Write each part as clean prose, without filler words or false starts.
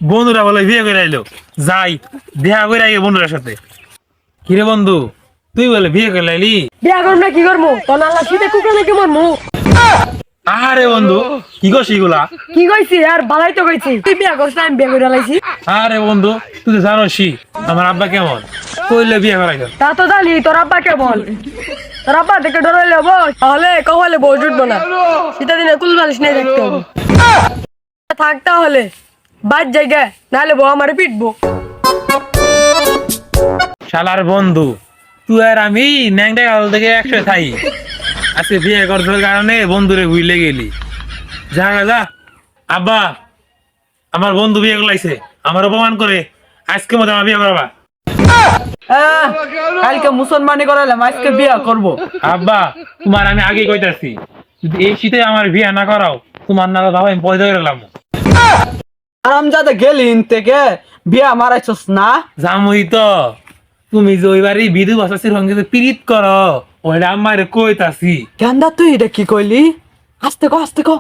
বন্ধুরা বলে বিয়ে করে আইলো, যাই দেখা করে আগে বন্ধুরার সাথে। কিরে বন্ধু, তুই বলে বিয়ে করে আইলি? বিয়া করব না কি করবো? তোর নাল্লা শীতে কুকুর নাকি মরমু? আরে বন্ধু, কি করছিস এগুলা? কি কইছি আর বালাই তো কইছি। তুই বিয়া করছ না আমি বিয়া করে লাইছি। আরে বন্ধু, তুই তো জানোসই আমার আব্বা কেমন, কইলে বিয়ে করাই। তা তো জানি তোর আব্বা কেমন। তোর আব্বা দেখে ডরাইলে হবো, তাহলে কপালে বউ জুটবো না। শীতের দিনে কুল বালিশ নিয়ে দেখতে হবে। থাকতে হলে বাদ জায়গা, নাহলে বউ আমারে পিটবো। শালার বন্ধু, তুই আর আমি ন্যাংটা কাল থেকে একসাথে থাই, আজকে বিয়ে করছোর কারণে বন্ধুরে ভুলে গেলি। যা যা। আব্বা, আমার বন্ধু বিয়ে করলাইছে, আমার অপমান করে, আজকে মতো আমার বিয়ে করবা। কালকে মুসলমানি করালাম, আজকে বিয়া করব। আব্বা, তোমার আমি আগে কইতাছি, যদি এই শীতে আমার বিয়ে না করাও, তোমার না বাবা আমি পয়দা করে গেলাম। আরামজাদা গেলি থেকে বিয়া মারাইছস না? জামুই তো, তুমি যে ওই বাড়ি বিধু বাসাসির সঙ্গে যে পীড়িত করো, ওইটা আমার কইতাছি। গেন্দা তুই এটা কি কইলি? আস্তে কো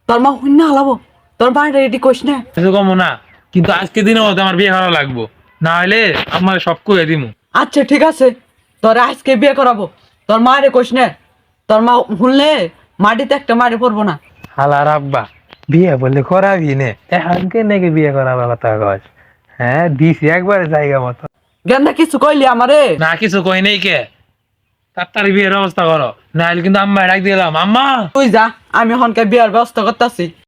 তোর মা হুইন না হালাবো। তোর বাড়িটা এটি কইস না। কিছু কমো না, কিন্তু আজকে দিনে মতো আমার বিয়ে করা লাগবো, না হলে আমার সব কয়ে দিমু। আচ্ছা ঠিক আছে, তোর আজকে বিয়ে করাবো। তোর মায়ের কইস না, তোর মা শুনলে মাটিতে একটা মারি পড়বো না। হালার আব্বা, বিয়ে বললে করাবি নে, এখানকে নাকি বিয়ে করাবার কথা কস? হ্যাঁ দিছি একবারে জায়গা মতো। গেন্দা কিছু কইলি আমারে? না কিছু কই নেই কে, তাড়াতাড়ি বিয়ের ব্যবস্থা করো, না হলে কিন্তু আম্মা ডাক দিলাম। আম্মা, তুই যা, আমি হনকে বিয়ার ব্যবস্থা করতেছি।